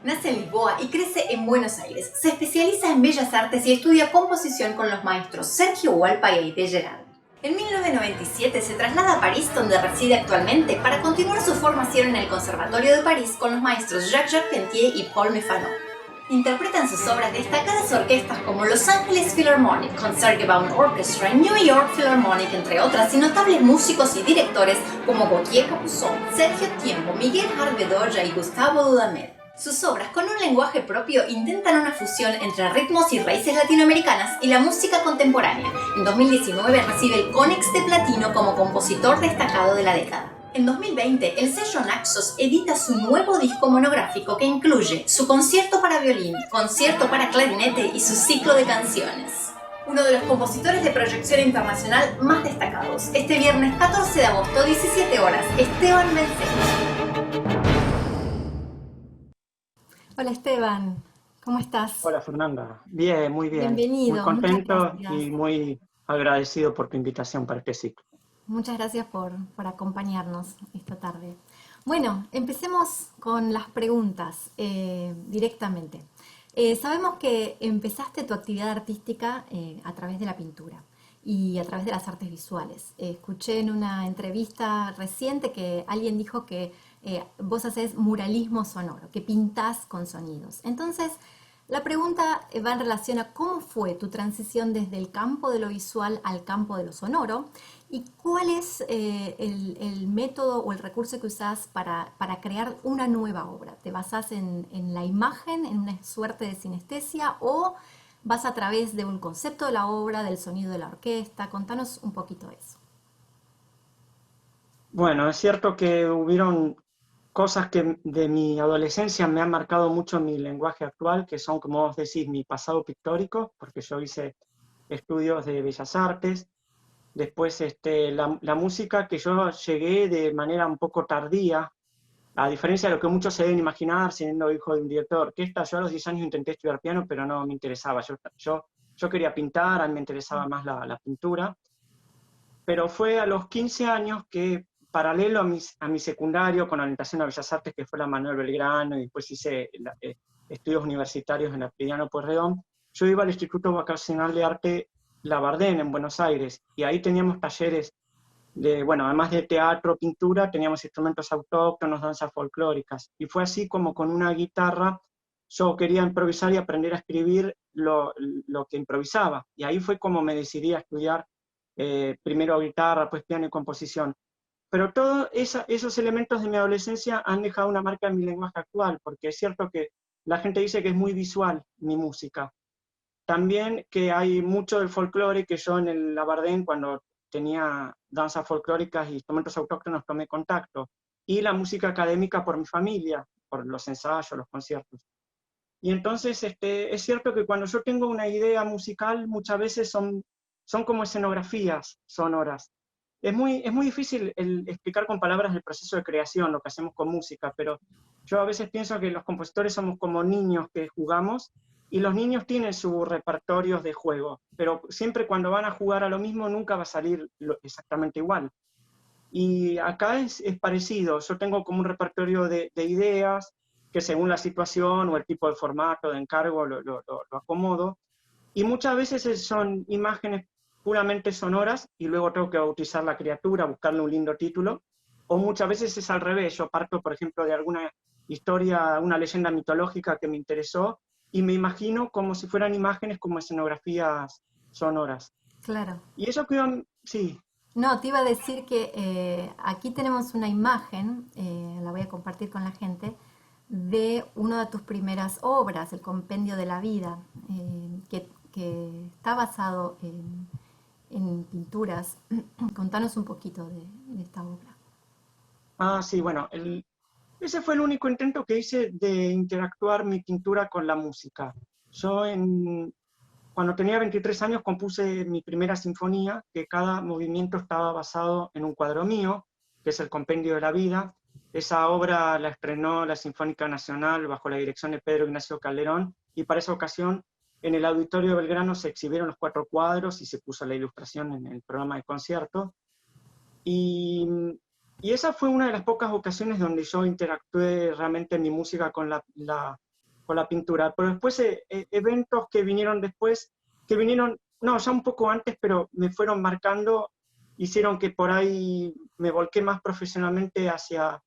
Nace en Lisboa y crece en Buenos Aires. Se especializa en bellas artes y estudia composición con los maestros Sergio Hualpa y Aide Gerard. En 1997 se traslada a París, donde reside actualmente, para continuar su formación en el Conservatorio de París con los maestros Jacques Charpentier y Paul Mefano. Interpreta en sus obras destacadas orquestas como Los Ángeles Philharmonic, Concertgebouw Orchestra, New York Philharmonic, entre otras, y notables músicos y directores como Gautier Capuçon, Sergio Tiempo, Miguel Hart Bedoya y Gustavo Dudamel. Sus obras, con un lenguaje propio, intentan una fusión entre ritmos y raíces latinoamericanas y la música contemporánea. En 2019 recibe el Konex de Platino como compositor destacado de la década. En 2020, el sello Naxos edita su nuevo disco monográfico que incluye su concierto para violín, concierto para clarinete y su ciclo de canciones. Uno de los compositores de proyección internacional más destacados. Este viernes 14 de agosto, 17 horas, Esteban Menzel. Hola Esteban, ¿cómo estás? Hola Fernanda, bien, muy bien, muy Bienvenido, muchas contento gracias. y muy agradecido por tu invitación para este ciclo. Muchas gracias por acompañarnos esta tarde. Bueno, empecemos con las preguntas directamente. Sabemos que empezaste tu actividad artística a través de la pintura y a través de las artes visuales. Escuché en una entrevista reciente que alguien dijo que vos haces muralismo sonoro, que pintás con sonidos. Entonces, la pregunta va en relación a cómo fue tu transición desde el campo de lo visual al campo de lo sonoro y cuál es el método o el recurso que usás para crear una nueva obra. ¿Te basás en la imagen, en una suerte de sinestesia o vas a través de un concepto de la obra, del sonido de la orquesta? Contanos un poquito eso. Bueno, es cierto que hubieron cosas que de mi adolescencia me han marcado mucho mi lenguaje actual, que son, como vos decís, mi pasado pictórico, porque yo hice estudios de bellas artes. Después, la música que yo llegué de manera un poco tardía, a diferencia de lo que muchos se deben imaginar, siendo hijo de un director de orquesta. Yo a los 10 años intenté estudiar piano, pero no me interesaba. Yo quería pintar, a mí me interesaba más la pintura, pero fue a los 15 años que, paralelo a mi secundario con orientación a Bellas Artes, que fue la Manuel Belgrano, y después hice estudios universitarios en la Prilidiano Pueyrredón, yo iba al Instituto Vocacional de Arte Labardén en Buenos Aires, y ahí teníamos talleres de, bueno, además de teatro, pintura, teníamos instrumentos autóctonos, danzas folclóricas. Y fue así como con una guitarra yo quería improvisar y aprender a escribir lo que improvisaba. Y ahí fue como me decidí a estudiar primero guitarra, pues piano y composición. Pero todos esos elementos de mi adolescencia han dejado una marca en mi lenguaje actual, porque es cierto que la gente dice que es muy visual mi música. También que hay mucho del folclore que yo en el Labardén, cuando tenía danzas folclóricas y instrumentos autóctonos, tomé contacto. Y la música académica por mi familia, por los ensayos, los conciertos. Y entonces es cierto que cuando yo tengo una idea musical, muchas veces son como escenografías sonoras. Es muy difícil explicar con palabras el proceso de creación, lo que hacemos con música, pero yo a veces pienso que los compositores somos como niños que jugamos y los niños tienen sus repertorios de juego, pero siempre cuando van a jugar a lo mismo nunca va a salir exactamente igual. Y acá es parecido, yo tengo como un repertorio de ideas que según la situación o el tipo de formato de encargo lo acomodo, y muchas veces son imágenes puramente sonoras y luego tengo que bautizar la criatura, buscarle un lindo título, o muchas veces es al revés, yo parto por ejemplo de alguna historia, una leyenda mitológica que me interesó y me imagino como si fueran imágenes como escenografías sonoras. Claro. Y eso que sí. No, te iba a decir que aquí tenemos una imagen, la voy a compartir con la gente, de una de tus primeras obras, El Compendio de la Vida, que está basado en pinturas. Contanos un poquito de esta obra. Ah, sí, bueno, ese fue el único intento que hice de interactuar mi pintura con la música. Yo cuando tenía 23 años compuse mi primera sinfonía, que cada movimiento estaba basado en un cuadro mío, que es el Compendio de la Vida. Esa obra la estrenó la Sinfónica Nacional bajo la dirección de Pedro Ignacio Calderón, y para esa ocasión en el Auditorio Belgrano se exhibieron los 4 cuadros y se puso la ilustración en el programa de concierto. Y, y esa fue una de las pocas ocasiones donde yo interactué realmente en mi música con la con la pintura. Pero después eventos que vinieron después, que vinieron, no, ya un poco antes, pero me fueron marcando, hicieron que por ahí me volqué más profesionalmente hacia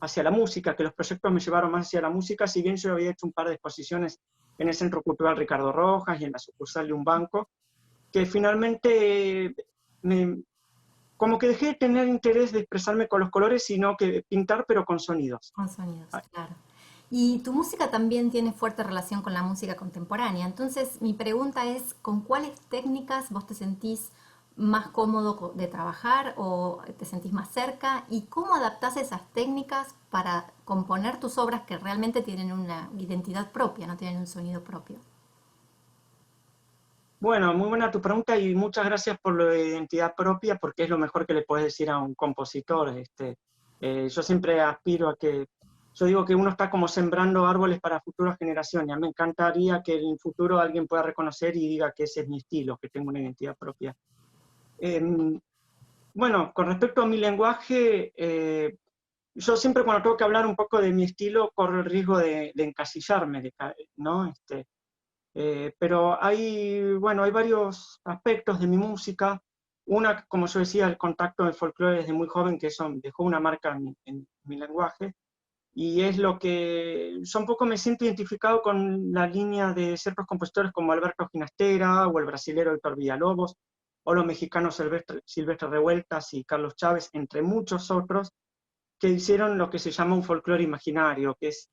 la música, que los proyectos me llevaron más hacia la música, si bien yo había hecho un par de exposiciones en el Centro Cultural Ricardo Rojas y en la sucursal de un banco, que finalmente como que dejé de tener interés de expresarme con los colores, sino que pintar, pero con sonidos. Con sonidos, claro. Y tu música también tiene fuerte relación con la música contemporánea. Entonces, mi pregunta es, ¿con cuáles técnicas vos te sentís más cómodo de trabajar o te sentís más cerca? ¿Y cómo adaptás esas técnicas para componer tus obras que realmente tienen una identidad propia, no tienen un sonido propio? Bueno, muy buena tu pregunta y muchas gracias por lo de identidad propia, porque es lo mejor que le puedes decir a un compositor. Yo siempre aspiro a que, yo digo que uno está como sembrando árboles para futuras generaciones. A mí me encantaría que en el futuro alguien pueda reconocer y diga que ese es mi estilo, que tengo una identidad propia. Bueno, con respecto a mi lenguaje, yo siempre cuando tengo que hablar un poco de mi estilo corro el riesgo de encasillarme, ¿no? Pero bueno, hay varios aspectos de mi música. Una, como yo decía, el contacto del folclore desde muy joven, que eso dejó una marca en mi lenguaje. Y es lo que yo un poco me siento identificado con la línea de ciertos compositores como Alberto Ginastera, o el brasilero Héctor Villalobos, o los mexicanos Silvestre Revueltas y Carlos Chávez, entre muchos otros, que hicieron lo que se llama un folclore imaginario, que es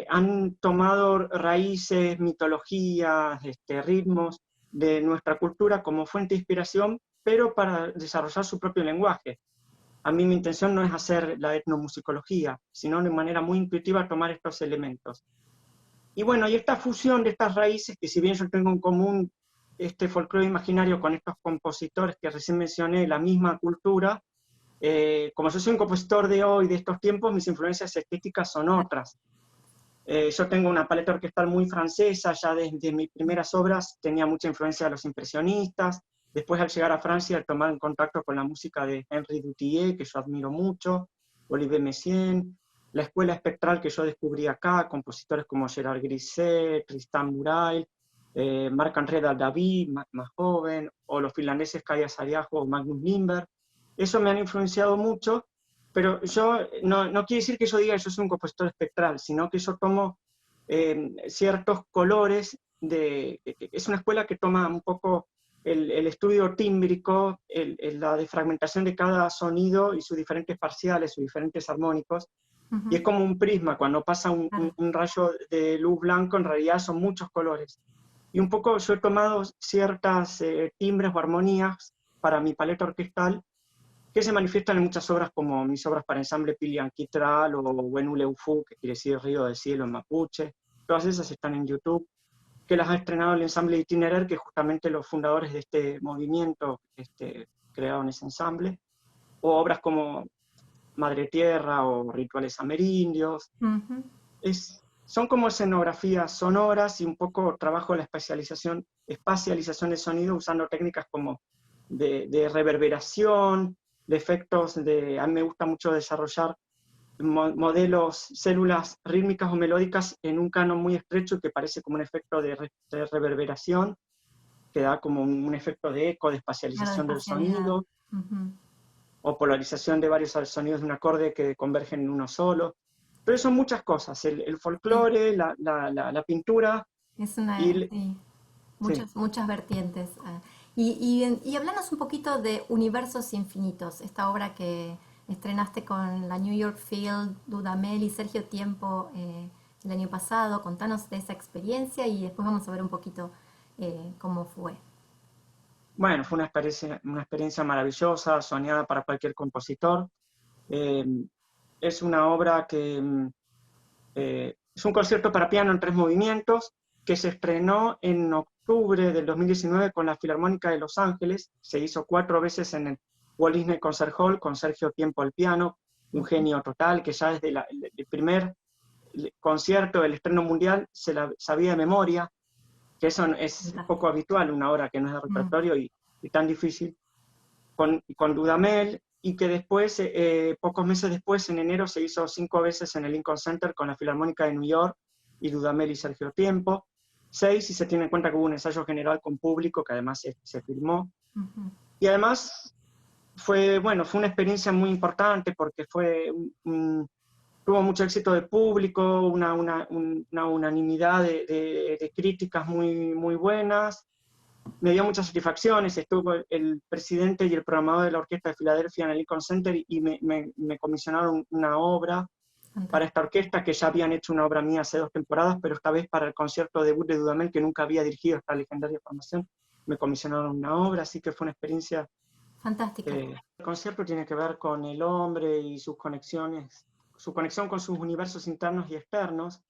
han tomado raíces, mitologías, ritmos de nuestra cultura como fuente de inspiración, pero para desarrollar su propio lenguaje. A mí mi intención no es hacer la etnomusicología, sino de manera muy intuitiva tomar estos elementos. Y bueno, y esta fusión de estas raíces, que si bien yo tengo en común este folclore imaginario con estos compositores que recién mencioné, la misma cultura, como yo soy un compositor de hoy, de estos tiempos, mis influencias estéticas son otras. Yo tengo una paleta orquestal muy francesa, ya desde mis primeras obras tenía mucha influencia de los impresionistas, después al llegar a Francia, al tomar en contacto con la música de Henri Dutilleux, que yo admiro mucho, Olivier Messiaen, la escuela espectral que yo descubrí acá, compositores como Gerard Griset, Tristan Murail, Marc-André David, más joven, o los finlandeses Kaya Saariaho o Magnus Lindberg. Eso me han influenciado mucho, pero yo no quiere decir que yo diga que yo soy un compositor espectral, sino que yo tomo ciertos colores es una escuela que toma un poco el estudio tímbrico, la defragmentación de cada sonido y sus diferentes parciales, sus diferentes armónicos, y es como un prisma, cuando pasa un rayo de luz blanco, en realidad son muchos colores. Y un poco yo he tomado ciertas timbres o armonías para mi paleta orquestal, que se manifiestan en muchas obras como mis obras para ensamble Pilian Quitral o Wenuleufu, que quiere decir Río del Cielo en mapuche. Todas esas están en YouTube, que las ha estrenado el ensamble Itinerar, que justamente los fundadores de este movimiento crearon ese ensamble. O obras como Madre Tierra o Rituales Amerindios. Son como escenografías sonoras y un poco trabajo la espacialización de sonido usando técnicas como de reverberación, de efectos a mí me gusta mucho desarrollar modelos, células rítmicas o melódicas en un canon muy estrecho que parece como un efecto de reverberación, que da como un efecto de eco, de espacialización del sonido, o polarización de varios sonidos de un acorde que convergen en uno solo. Pero son muchas cosas, el folclore, sí, la pintura. Es una, sí, muchas vertientes. Y háblanos un poquito de Universos Infinitos, esta obra que estrenaste con la New York Field, Dudamel y Sergio Tiempo el año pasado. Contanos de esa experiencia y después vamos a ver un poquito cómo fue. Bueno, fue una experiencia maravillosa, soñada para cualquier compositor. Es una obra que es un concierto para piano en 3 movimientos que se estrenó en octubre del 2019 con la Filarmónica de Los Ángeles. Se hizo 4 veces en el Walt Disney Concert Hall con Sergio Tiempo al piano, un genio total que ya desde el primer concierto del estreno mundial se la sabía de memoria, que eso es poco habitual, una obra que no es de repertorio y tan difícil. Con Dudamel, y que después, pocos meses después, en enero, se hizo 5 veces en el Lincoln Center con la Filarmónica de New York, y Dudamel y Sergio Tiempo. 6 si se tiene en cuenta que hubo un ensayo general con público que además se filmó. Ujú. Y además fue una experiencia muy importante porque tuvo mucho éxito de público, una unanimidad de críticas muy, muy buenas. Me dio muchas satisfacciones. Estuvo el presidente y el programador de la Orquesta de Filadelfia en el Lincoln Center y me comisionaron una obra para esta orquesta, que ya habían hecho una obra mía hace 2 temporadas, pero esta vez para el concierto debut de Dudamel, que nunca había dirigido esta legendaria formación, me comisionaron una obra, así que fue una experiencia. Fantástica. El concierto tiene que ver con el hombre y sus conexiones, su conexión con sus universos internos y externos,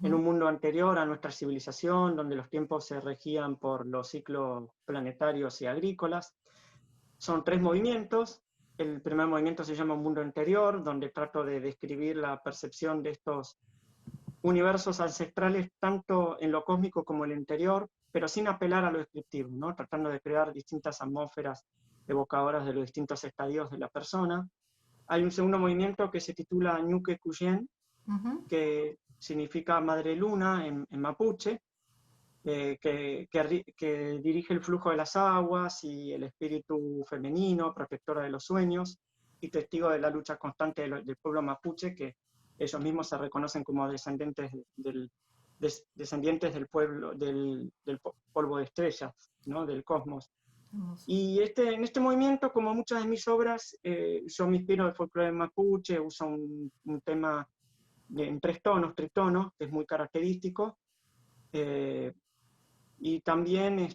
en un mundo anterior a nuestra civilización, donde los tiempos se regían por los ciclos planetarios y agrícolas. Son 3 movimientos. El primer movimiento se llama Un mundo interior, donde trato de describir la percepción de estos universos ancestrales, tanto en lo cósmico como en lo interior, pero sin apelar a lo descriptivo, ¿no? Tratando de crear distintas atmósferas evocadoras de los distintos estadios de la persona. Hay un segundo movimiento que se titula Ñuque Cuyen, que significa Madre Luna en mapuche, que dirige el flujo de las aguas y el espíritu femenino, protectora de los sueños y testigo de la lucha constante del pueblo mapuche, que ellos mismos se reconocen como descendientes del pueblo, del polvo de estrellas, ¿no? Del cosmos. Y en este movimiento, como muchas de mis obras, yo me inspiro del folclore mapuche, uso un tema en 3 tonos, tritonos, que es muy característico. Y también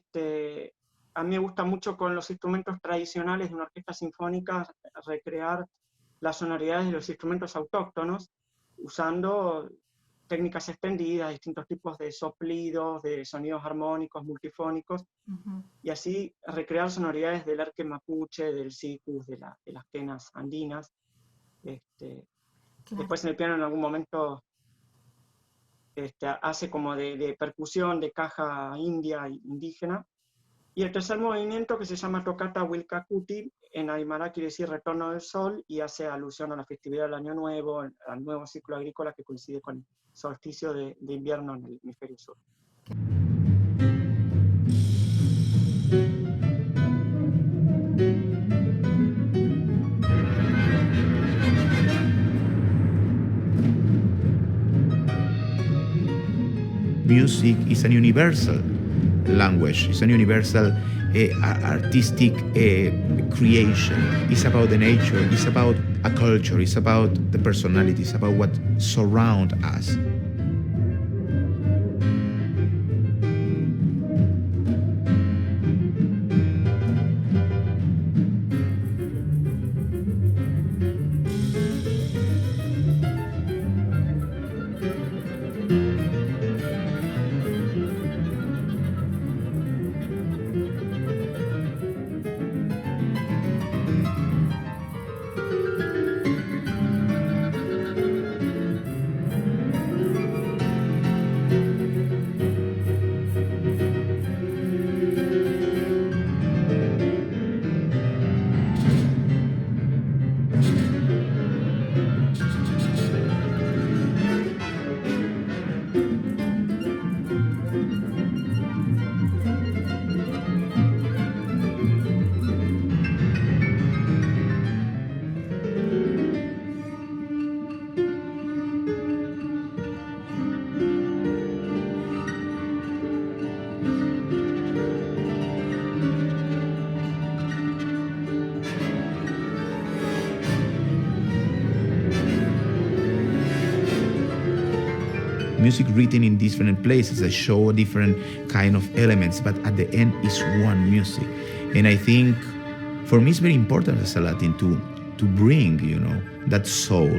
a mí me gusta mucho con los instrumentos tradicionales de una orquesta sinfónica recrear las sonoridades de los instrumentos autóctonos, usando técnicas extendidas, distintos tipos de soplidos, de sonidos armónicos, multifónicos, y así recrear sonoridades del arque mapuche, del sikus, de las quenas andinas. Después en el piano en algún momento hace como de percusión, de caja india, indígena. Y el tercer movimiento, que se llama Tocata Wilcacuti, en Aymara quiere decir retorno del sol, y hace alusión a la festividad del Año Nuevo, al nuevo ciclo agrícola que coincide con el solsticio de invierno en el hemisferio sur. Music is a universal language, it's a universal artistic creation. It's about the nature, it's about a culture, it's about the personality, it's about what surrounds us. Music written in different places that show different kind of elements, but at the end is one music. And I think for me it's very important as a Latin to bring, that soul,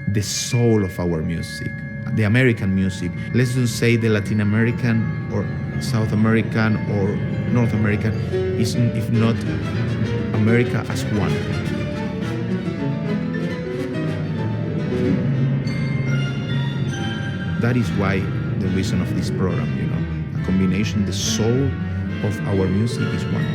the soul of our music, the American music. Let's just say the Latin American or South American or North American, if not America as one. That is why the reason of this program, a combination, the soul of our music is one.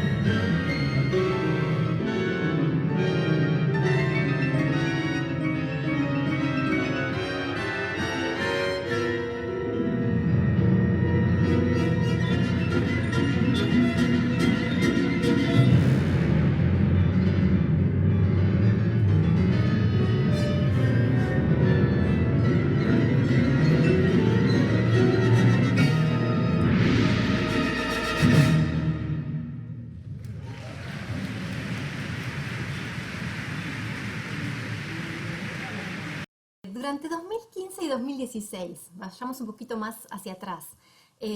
Durante 2015 y 2016, vayamos un poquito más hacia atrás,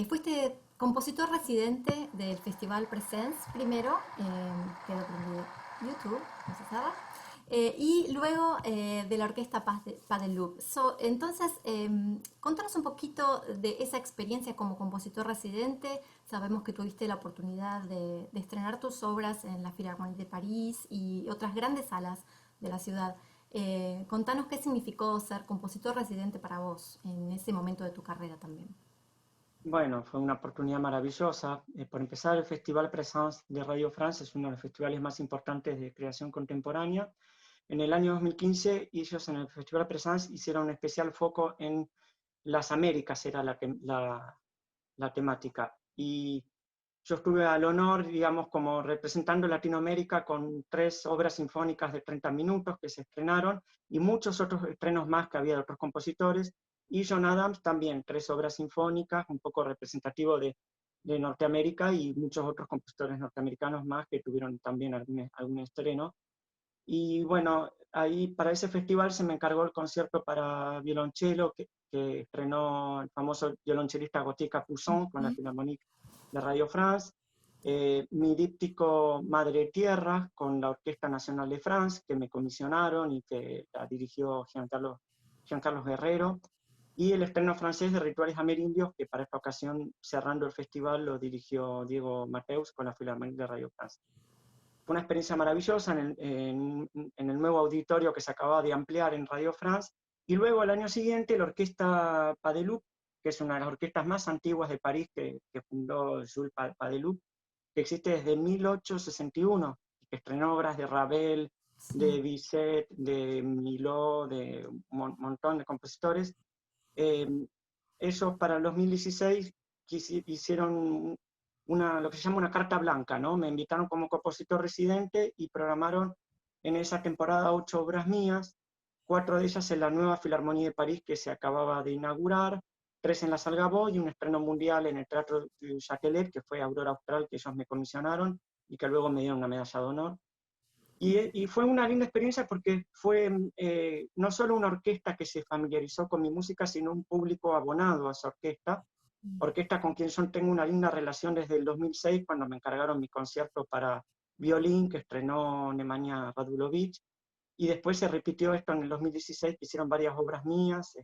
fuiste compositor residente del Festival Presence primero, quedó prendido YouTube, no se sabe, y luego de la orquesta Pas de Loup. Entonces, contanos un poquito de esa experiencia como compositor residente. Sabemos que tuviste la oportunidad de estrenar tus obras en la Philharmonie de París y otras grandes salas de la ciudad. Contanos qué significó ser compositor residente para vos en ese momento de tu carrera también. Bueno, fue una oportunidad maravillosa. Por empezar, el Festival Presence de Radio France es uno de los festivales más importantes de creación contemporánea. En el año 2015, ellos en el Festival Presence hicieron un especial foco en las Américas, era la temática. Y yo estuve al honor, digamos, como representando Latinoamérica con 3 obras sinfónicas de 30 minutos que se estrenaron y muchos otros estrenos más que había de otros compositores. Y John Adams también, 3 obras sinfónicas, un poco representativo de Norteamérica y muchos otros compositores norteamericanos más que tuvieron también algún estreno. Y bueno, ahí para ese festival se me encargó el concierto para violonchelo que estrenó el famoso violonchelista Gauthier Capuçon con la Philharmonie de Radio France, mi díptico Madre Tierra con la Orquesta Nacional de France, que me comisionaron y que la dirigió Giancarlo Guerrero, y el estreno francés de Rituales Amerindios, que para esta ocasión, cerrando el festival, lo dirigió Diego Mateus con la Philharmonie de Radio France. Fue una experiencia maravillosa en el nuevo auditorio que se acababa de ampliar en Radio France, y luego el año siguiente la Orquesta Pas de Loup, que es una de las orquestas más antiguas de París que fundó Jules Pas de Loup, que existe desde 1861, que estrenó obras de Ravel, de Bizet, de Milhaud, de un montón de compositores. Ellos para el 2016 hicieron lo que se llama una carta blanca, ¿no? Me invitaron como compositor residente y programaron en esa temporada 8 obras mías, 4 de ellas en la nueva Philharmonie de París que se acababa de inaugurar, 3 en la Salle Gaveau y un estreno mundial en el Teatro du Châtelet, que fue Aurora Austral, que ellos me comisionaron y que luego me dieron una medalla de honor. Y fue una linda experiencia porque fue no solo una orquesta que se familiarizó con mi música, sino un público abonado a esa orquesta con quien yo tengo una linda relación desde el 2006, cuando me encargaron mi concierto para violín, que estrenó Nemanja Radulovic, y después se repitió esto en el 2016, que hicieron varias obras mías,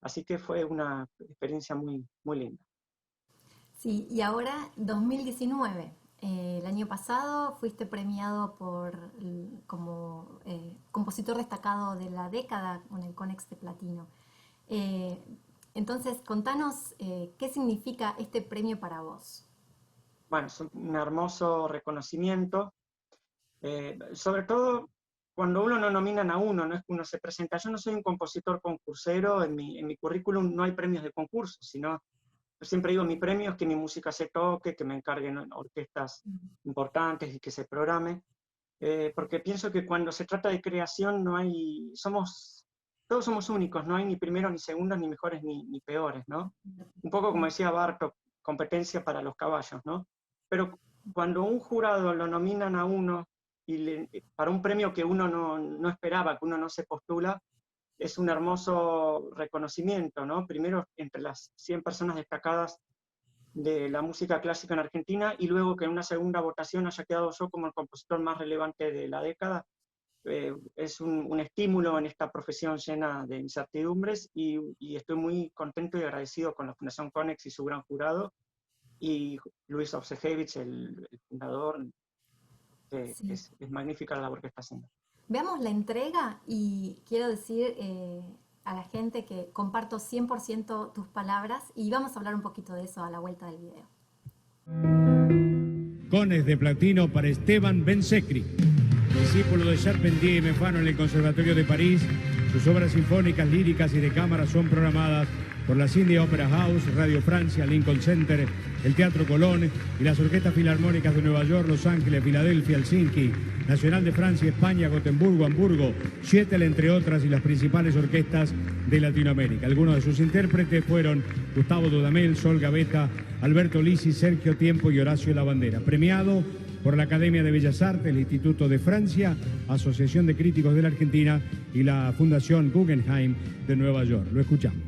así que fue una experiencia muy, muy linda. Sí, y ahora 2019. El año pasado fuiste premiado como compositor destacado de la década con el Konex de Platino. Entonces, contanos qué significa este premio para vos. Bueno, es un hermoso reconocimiento, sobre todo cuando uno no nominan a uno, no es que uno se presenta. Yo no soy un compositor concursero, en mi currículum no hay premios de concurso, sino, yo siempre digo, mi premio es que mi música se toque, que me encarguen orquestas importantes y que se programe, porque pienso que cuando se trata de creación todos somos únicos, no hay ni primeros ni segundos, ni mejores ni peores, ¿no? Un poco como decía Bartók, competencia para los caballos, ¿no? Pero cuando un jurado lo nominan a uno para un premio que uno no esperaba, que uno no se postula, es un hermoso reconocimiento, ¿no? Primero entre las 100 personas destacadas de la música clásica en Argentina, y luego que en una segunda votación haya quedado yo como el compositor más relevante de la década, es un estímulo en esta profesión llena de incertidumbres, y estoy muy contento y agradecido con la Fundación Konex y su gran jurado, y Luis Obsejevich, el fundador, Sí. es magnífica la labor que está haciendo. Veamos la entrega y quiero decir a la gente que comparto 100% tus palabras y vamos a hablar un poquito de eso a la vuelta del video. Konex de Platino para Esteban Ben-Sekri, discípulo de Charpentier y Mefano en el Conservatorio de París. Sus obras sinfónicas, líricas y de cámara son programadas por la Sydney Opera House, Radio Francia, Lincoln Center, el Teatro Colón y las orquestas filarmónicas de Nueva York, Los Ángeles, Filadelfia, Helsinki, Nacional de Francia, España, Gotemburgo, Hamburgo, Seattle, entre otras, y las principales orquestas de Latinoamérica. Algunos de sus intérpretes fueron Gustavo Dudamel, Sol Gavetta, Alberto Lisi, Sergio Tiempo y Horacio Labandera. Premiado por la Academia de Bellas Artes, el Instituto de Francia, Asociación de Críticos de la Argentina y la Fundación Guggenheim de Nueva York. Lo escuchamos.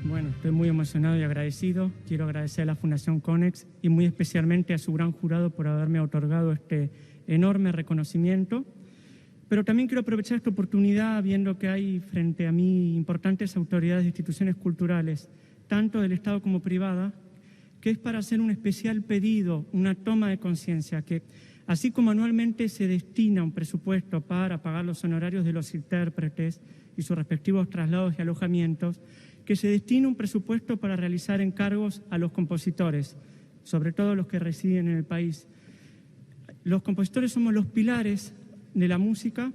Bueno, estoy muy emocionado y agradecido. Quiero agradecer a la Fundación Konex y muy especialmente a su gran jurado por haberme otorgado este enorme reconocimiento. Pero también quiero aprovechar esta oportunidad viendo que hay frente a mí importantes autoridades de instituciones culturales, tanto del Estado como privada, que es para hacer un especial pedido, una toma de conciencia, que así como anualmente se destina un presupuesto para pagar los honorarios de los intérpretes y sus respectivos traslados y alojamientos, que se destine un presupuesto para realizar encargos a los compositores, sobre todo los que residen en el país. Los compositores somos los pilares de la música.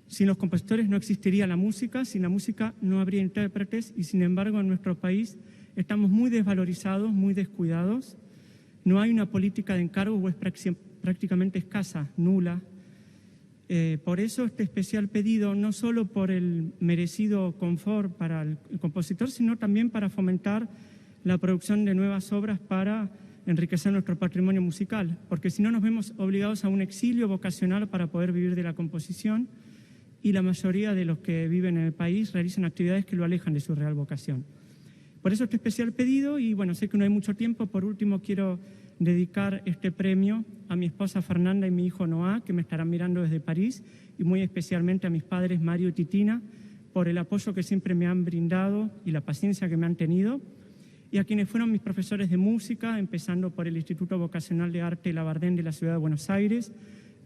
Sin los compositores no existiría la música, sin la música no habría intérpretes y sin embargo en nuestro país estamos muy desvalorizados, muy descuidados. No hay una política de encargos o es prácticamente escasa, nula. Por eso este especial pedido, no solo por el merecido confort para el compositor, sino también para fomentar la producción de nuevas obras para enriquecer nuestro patrimonio musical, porque si no nos vemos obligados a un exilio vocacional para poder vivir de la composición y la mayoría de los que viven en el país realizan actividades que lo alejan de su real vocación. Por eso este especial pedido, y bueno, sé que no hay mucho tiempo, por último quiero dedicar este premio a mi esposa Fernanda y mi hijo Noah, que me estarán mirando desde París, y muy especialmente a mis padres Mario y Titina, por el apoyo que siempre me han brindado y la paciencia que me han tenido, y a quienes fueron mis profesores de música, empezando por el Instituto Vocacional de Arte Labardén de la Ciudad de Buenos Aires,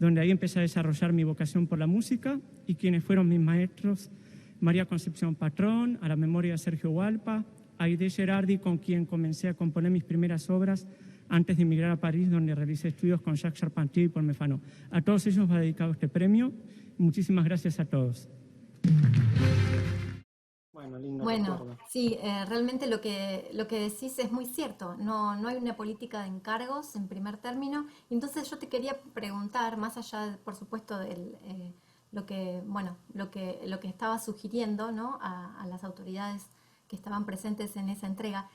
donde ahí empecé a desarrollar mi vocación por la música, y quienes fueron mis maestros, María Concepción Patrón, a la memoria de Sergio Hualpa, Aide Gerardi, con quien comencé a componer mis primeras obras antes de emigrar a París, donde realicé estudios con Jacques Charpentier y Paul Mefano. A todos ellos va dedicado este premio. Muchísimas gracias a todos. Bueno, lindo Bueno, recuerdo. sí, realmente lo que decís es muy cierto. No hay una política de encargos en primer término. Entonces yo te quería preguntar, más allá, por supuesto, de lo que estaba sugiriendo, ¿no? a las autoridades que estaban presentes en esa entrega.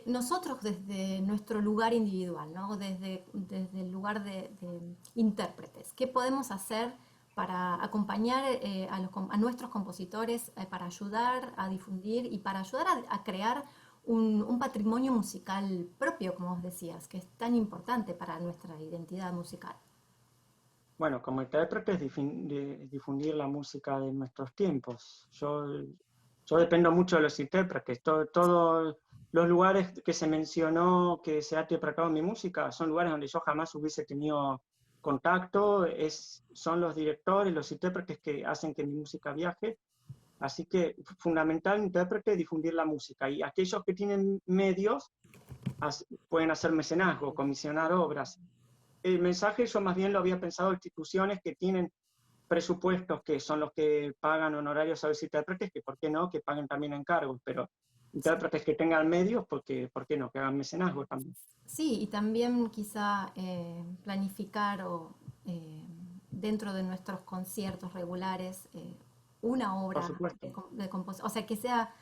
Nosotros desde nuestro lugar individual, ¿no? desde el lugar de intérpretes, ¿qué podemos hacer para acompañar a nuestros compositores, para ayudar a difundir y para ayudar a crear un patrimonio musical propio, como vos decías, que es tan importante para nuestra identidad musical? Bueno, como intérprete es difundir la música de nuestros tiempos. Yo dependo mucho de los intérpretes. Todos los lugares que se mencionó que se ha interpretado mi música son lugares donde yo jamás hubiese tenido contacto. Son los directores, los intérpretes que hacen que mi música viaje. Así que fundamental, intérprete, difundir la música. Y aquellos que tienen medios pueden hacer mecenazgo, comisionar obras. El mensaje yo más bien lo había pensado instituciones que tienen presupuestos que son los que pagan honorarios a los intérpretes, que por qué no, que paguen también encargos, pero intérpretes que tengan medios, porque por qué no, que hagan mecenazgo también. Sí, y también quizá planificar dentro de nuestros conciertos regulares una Por obra supuesto. de composición, o sea, que sea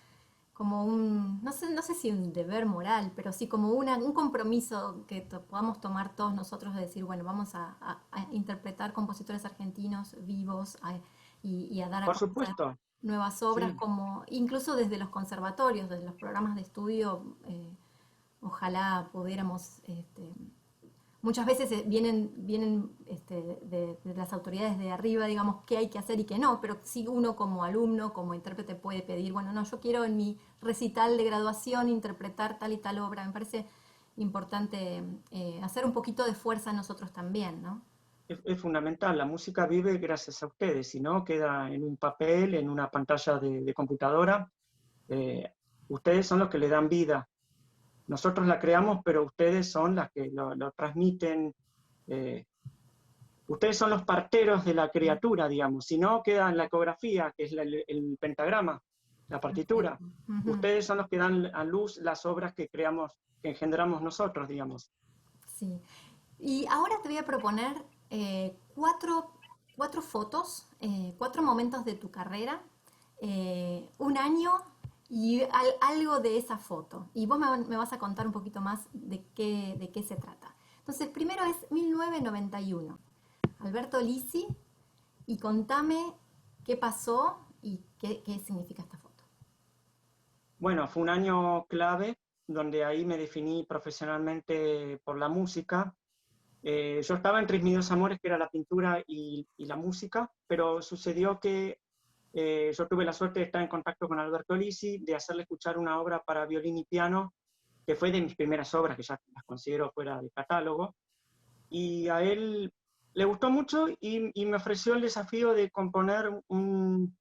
como no sé si un deber moral, pero sí como un compromiso que podamos tomar todos nosotros de decir, bueno, vamos a interpretar compositores argentinos vivos y a dar a Por conocer supuesto, nuevas obras, sí. como incluso desde los conservatorios, desde los programas de estudio, ojalá pudiéramos, muchas veces vienen de las autoridades de arriba, digamos, qué hay que hacer y qué no, pero sí uno como alumno, como intérprete puede pedir, bueno, no, yo quiero en mi recital de graduación interpretar tal y tal obra. Me parece importante hacer un poquito de fuerza nosotros también, ¿no? Es fundamental, la música vive gracias a ustedes, si no queda en un papel, en una pantalla de computadora. Ustedes son los que le dan vida. Nosotros la creamos, pero ustedes son las que lo transmiten. Ustedes son los parteros de la criatura, digamos. Si no, queda en la ecografía, que es el pentagrama, la partitura. Ujú. Ustedes son los que dan a luz las obras que creamos, que engendramos nosotros, digamos. Sí. Y ahora te voy a proponer cuatro fotos, 4 momentos de tu carrera, un año y algo de esa foto. Y vos me vas a contar un poquito más de qué se trata. Entonces, primero es 1991. Alberto Lisi, y contame qué pasó y qué significa esta foto. Bueno, fue un año clave donde ahí me definí profesionalmente por la música. Yo estaba entre mis dos amores, que era la pintura y la música, pero sucedió que yo tuve la suerte de estar en contacto con Alberto Lisi, de hacerle escuchar una obra para violín y piano, que fue de mis primeras obras, que ya las considero fuera de catálogo, y a él le gustó mucho y me ofreció el desafío de componer un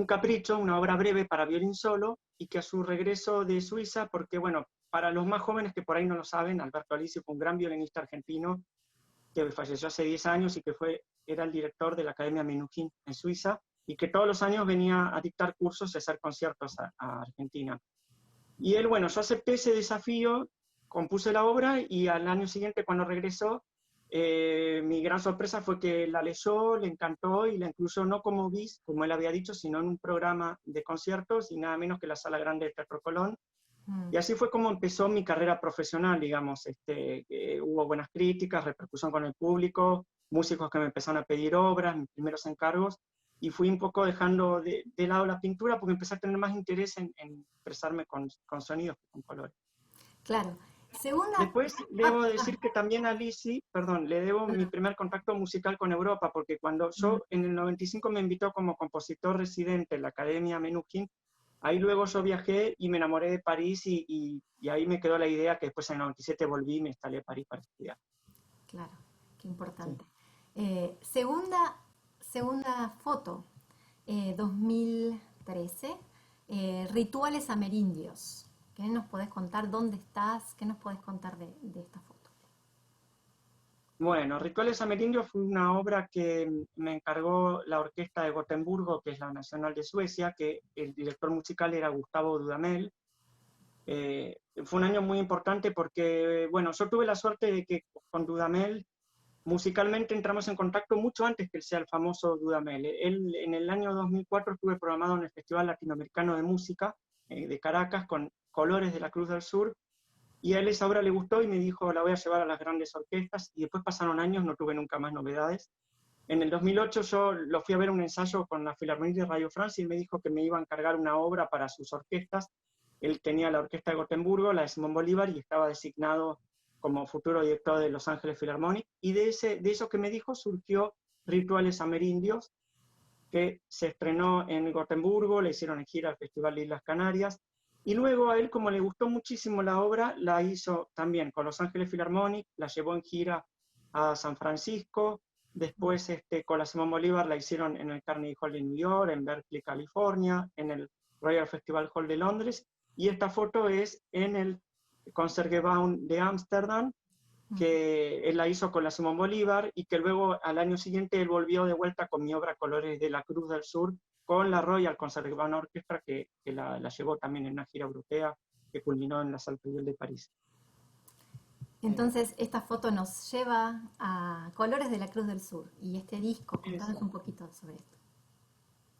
capricho, una obra breve para violín solo, y que a su regreso de Suiza, porque bueno, para los más jóvenes que por ahí no lo saben, Alberto Lisi fue un gran violinista argentino que falleció hace 10 años y que era el director de la Academia Menuhin en Suiza, y que todos los años venía a dictar cursos y a hacer conciertos a Argentina. Y él, bueno, yo acepté ese desafío, compuse la obra y al año siguiente cuando regresó, mi gran sorpresa fue que la leyó, le encantó y la incluyó no como bis, como él había dicho, sino en un programa de conciertos y nada menos que la Sala Grande de Teatro Colón. Y así fue como empezó mi carrera profesional, digamos. Hubo buenas críticas, repercusión con el público, músicos que me empezaron a pedir obras, mis primeros encargos, y fui un poco dejando de lado la pintura porque empecé a tener más interés en expresarme con sonidos que con colores. Claro. Segunda... Después debo decir que también a Lisi, perdón, le debo mi primer contacto musical con Europa, porque cuando yo en el 95 me invitó como compositor residente en la Academia Menuhin, ahí luego yo viajé y me enamoré de París y ahí me quedó la idea que después en el 97 volví y me instalé a París para estudiar. Claro, qué importante. Sí. Segunda foto, 2013, Rituales Amerindios. ¿Qué nos podés contar? ¿Dónde estás? ¿Qué nos podés contar de esta foto? Bueno, Rituales Amerindios fue una obra que me encargó la Orquesta de Gotemburgo, que es la nacional de Suecia, que el director musical era Gustavo Dudamel. Fue un año muy importante porque, bueno, yo tuve la suerte de que con Dudamel musicalmente entramos en contacto mucho antes que él sea el famoso Dudamel. Él en el año 2004 estuve programado en el Festival Latinoamericano de Música de Caracas con Colores de la Cruz del Sur, y a él esa obra le gustó y me dijo, la voy a llevar a las grandes orquestas, y después pasaron años, no tuve nunca más novedades. En el 2008 yo lo fui a ver un ensayo con la Filarmónica de Radio Francia y me dijo que me iba a encargar una obra para sus orquestas. Él tenía la Orquesta de Gotemburgo, la de Simón Bolívar, y estaba designado como futuro director de Los Ángeles Philharmonic, y de eso que me dijo surgió Rituales Amerindios, que se estrenó en Gotemburgo, le hicieron en gira al Festival de Islas Canarias, y luego a él, como le gustó muchísimo la obra, la hizo también con Los Ángeles Philharmonic, la llevó en gira a San Francisco, después con la Simón Bolívar la hicieron en el Carnegie Hall de New York, en Berkeley, California, en el Royal Festival Hall de Londres, y esta foto es en el Concertgebouw de Ámsterdam, que él la hizo con la Simón Bolívar, y que luego al año siguiente él volvió de vuelta con mi obra Colores de la Cruz del Sur, con la Royal Concertgebouw Orchestra, que la llevó también en una gira europea que culminó en la Salle Pleyel de París. Entonces, esta foto nos lleva a Colores de la Cruz del Sur y este disco. Contanos un poquito sobre esto.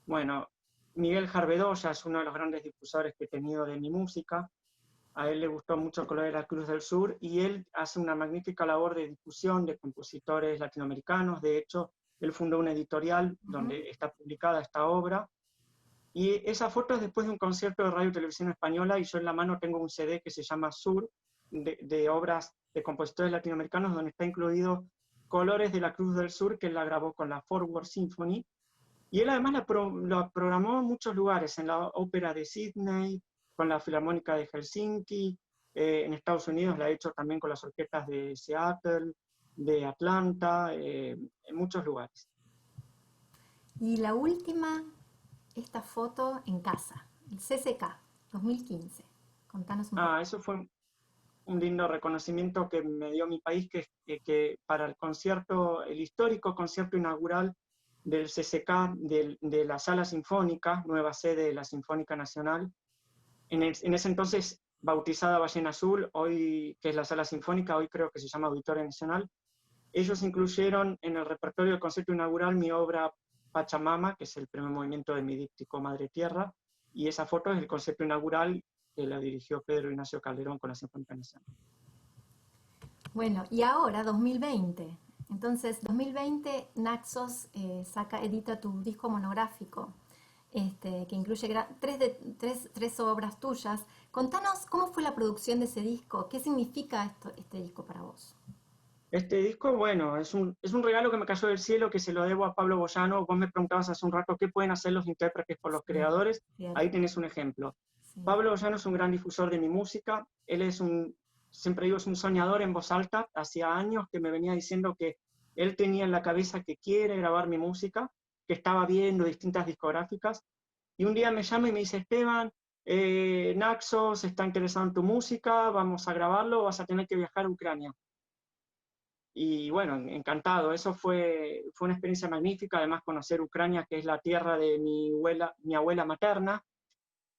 Bueno, Miguel Jarvedoya es uno de los grandes difusores que he tenido de mi música. A él le gustó mucho Colores de la Cruz del Sur y él hace una magnífica labor de difusión de compositores latinoamericanos. De hecho, él fundó una editorial donde está publicada esta obra. Y esa foto es después de un concierto de Radio y Televisión Española, y yo en la mano tengo un CD que se llama Sur, de obras de compositores latinoamericanos, donde está incluido Colores de la Cruz del Sur, que él la grabó con la Forward Symphony. Y él además la programó en muchos lugares, en la Ópera de Sydney, con la Filarmónica de Helsinki, en Estados Unidos la ha hecho también con las orquestas de Seattle, de Atlanta, en muchos lugares. Y la última, esta foto en casa, el CCK 2015. Contanos un poco. Eso fue un lindo reconocimiento que me dio mi país, que para el concierto, el histórico concierto inaugural del CCK, de la Sala Sinfónica, nueva sede de la Sinfónica Nacional, en ese entonces bautizada Ballena Azul, hoy que es la Sala Sinfónica, hoy creo que se llama Auditorio Nacional. Ellos incluyeron en el repertorio del concierto inaugural mi obra Pachamama, que es el primer movimiento de mi díptico Madre Tierra, y esa foto es el concierto inaugural que la dirigió Pedro Ignacio Calderón con la Sinfónica Nacional. Bueno, y ahora 2020. Entonces, 2020, Naxos edita tu disco monográfico, que incluye tres obras tuyas. Contanos cómo fue la producción de ese disco, qué significa este disco para vos. Este disco, bueno, es un regalo que me cayó del cielo, que se lo debo a Pablo Boyano. Vos me preguntabas hace un rato qué pueden hacer los intérpretes por los creadores. Cierto, Ahí tenés un ejemplo. sí. Pablo Boyano es un gran difusor de mi música. Él es siempre digo, es un soñador en voz alta. Hacía años que me venía diciendo que él tenía en la cabeza que quiere grabar mi música, que estaba viendo distintas discográficas. Y un día me llama y me dice, Esteban, Naxos está interesado en tu música, vamos a grabarlo, vas a tener que viajar a Ucrania. Y bueno, encantado, eso fue una experiencia magnífica, además conocer Ucrania, que es la tierra de mi abuela materna,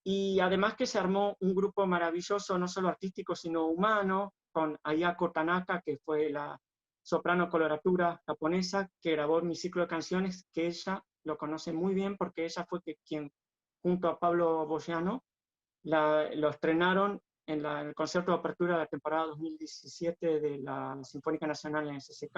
y además que se armó un grupo maravilloso, no solo artístico, sino humano, con Ayako Tanaka, que fue la soprano coloratura japonesa, que grabó mi ciclo de canciones, que ella lo conoce muy bien, porque ella fue quien, junto a Pablo Bogiano, lo estrenaron en el concierto de apertura de la temporada 2017 de la Sinfónica Nacional en SSK.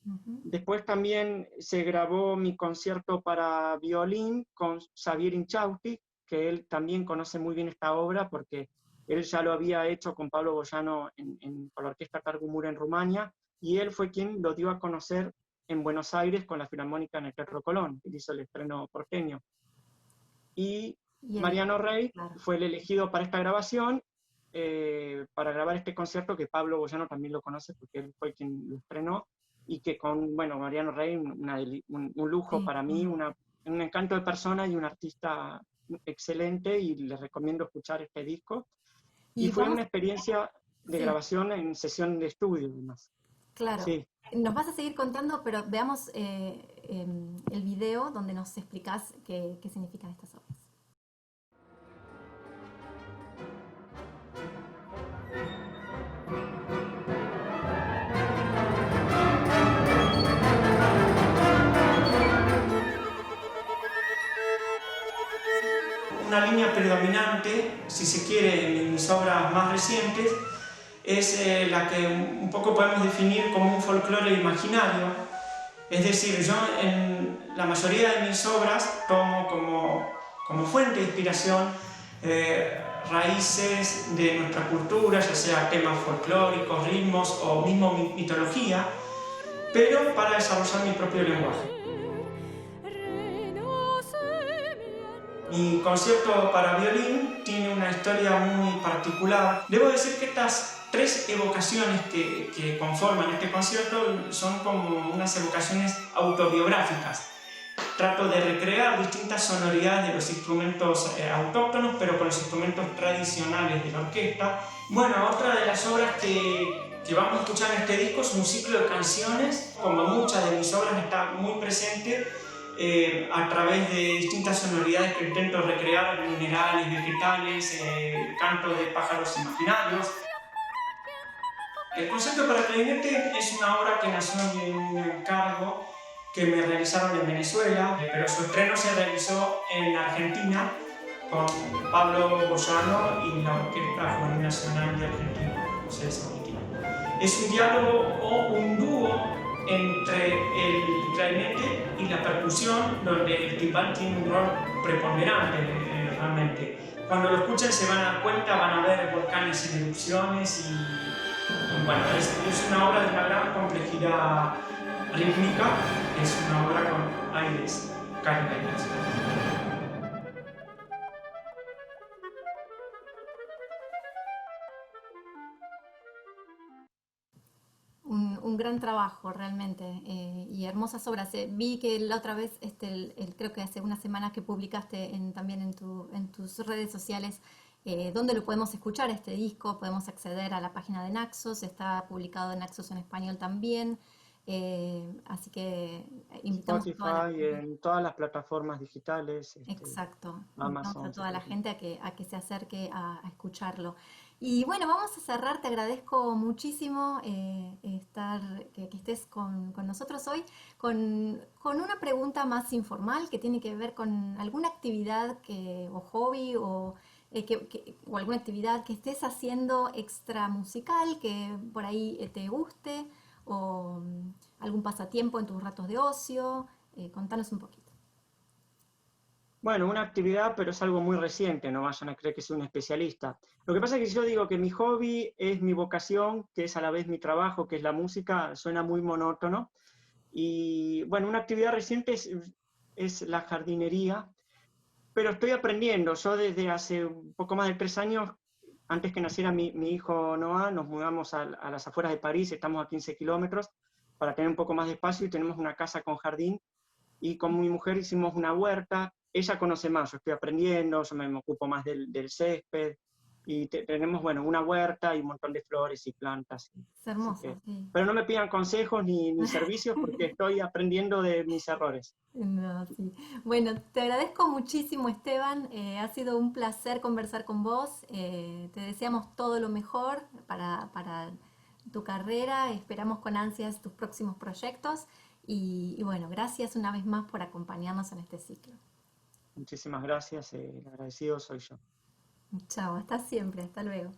Ujú. Después también se grabó mi concierto para violín con Xavier Inchausti, que él también conoce muy bien esta obra porque él ya lo había hecho con Pablo Boyano con la Orquesta Cargu Mura en Rumania, y él fue quien lo dio a conocer en Buenos Aires con la Filarmónica en el Teatro Colón, que hizo el estreno porteño. Y Y Mariano Rey claro. fue el elegido para esta grabación, para grabar este concierto, que Pablo Boyano también lo conoce porque él fue quien lo estrenó, y que con, bueno, Mariano Rey, un lujo Sí, para mí, un encanto de persona y un artista excelente, y les recomiendo escuchar este disco. Y y fue vamos, una experiencia de sí, grabación en sesión de estudio, además. claro. Sí. Nos vas a seguir contando, pero veamos el video donde nos explicás qué significan estas obras. Una línea predominante, si se quiere, en mis obras más recientes, es la que un poco podemos definir como un folclore imaginario. Es decir, yo en la mayoría de mis obras tomo como fuente de inspiración raíces de nuestra cultura, ya sea temas folclóricos, ritmos o mismo mitología, pero para desarrollar mi propio lenguaje. Mi concierto para violín tiene una historia muy particular. Debo decir que estas tres evocaciones que conforman este concierto son como unas evocaciones autobiográficas. Trato de recrear distintas sonoridades de los instrumentos autóctonos, pero con los instrumentos tradicionales de la orquesta. Bueno, otra de las obras que vamos a escuchar en este disco es un ciclo de canciones. Como muchas de mis obras está muy presente a través de distintas sonoridades que intento recrear, minerales, vegetales, cantos de pájaros imaginarios. El concierto para clarinete es una obra que nació de un encargo que me realizaron en Venezuela, pero su estreno se realizó en Argentina con Pablo Boyano y la Orquesta Juvenil Nacional de Argentina, José de San Martín. Es un diálogo o un dúo entre el clarinete y la percusión, donde el timbal tiene un rol preponderante realmente. Cuando lo escuchen se van a dar cuenta, van a ver volcanes en erupciones y bueno, es una obra de una gran complejidad rítmica, es una obra con aires caribeños. Un gran trabajo realmente y hermosas obras. Vi que la otra vez, creo que hace unas semanas que publicaste también en tus redes sociales dónde lo podemos escuchar este disco. Podemos acceder a la página de Naxos, está publicado en Naxos en español también. Así que invitamos a toda la Spotify, gente. en todas las plataformas digitales, Exacto, invitamos Amazon, a se toda la puede. gente a que se acerque a escucharlo. Y bueno, vamos a cerrar, te agradezco muchísimo que estés con nosotros hoy con una pregunta más informal que tiene que ver con alguna actividad o hobby o o alguna actividad que estés haciendo extra musical que por ahí te guste, o algún pasatiempo en tus ratos de ocio. Contanos un poquito. Bueno, una actividad, pero es algo muy reciente, no vayan a creer que soy un especialista. Lo que pasa es que yo digo que mi hobby es mi vocación, que es a la vez mi trabajo, que es la música, suena muy monótono. Y bueno, una actividad reciente es la jardinería, pero estoy aprendiendo. Yo desde hace un poco más de 3 años, antes que naciera mi hijo Noah, nos mudamos a las afueras de París, estamos a 15 kilómetros, para tener un poco más de espacio y tenemos una casa con jardín. Y con mi mujer hicimos una huerta. Ella conoce más, yo estoy aprendiendo, yo me ocupo más del césped, y tenemos, bueno, una huerta y un montón de flores y plantas. Es hermoso, Que, sí. pero no me pidan consejos ni servicios porque estoy aprendiendo de mis errores. No, sí. Bueno, te agradezco muchísimo, Esteban. Ha sido un placer conversar con vos. Te deseamos todo lo mejor para tu carrera. Esperamos con ansias tus próximos proyectos. Y bueno, gracias una vez más por acompañarnos en este ciclo. Muchísimas gracias, el agradecido soy yo. Chao, hasta siempre. Hasta luego.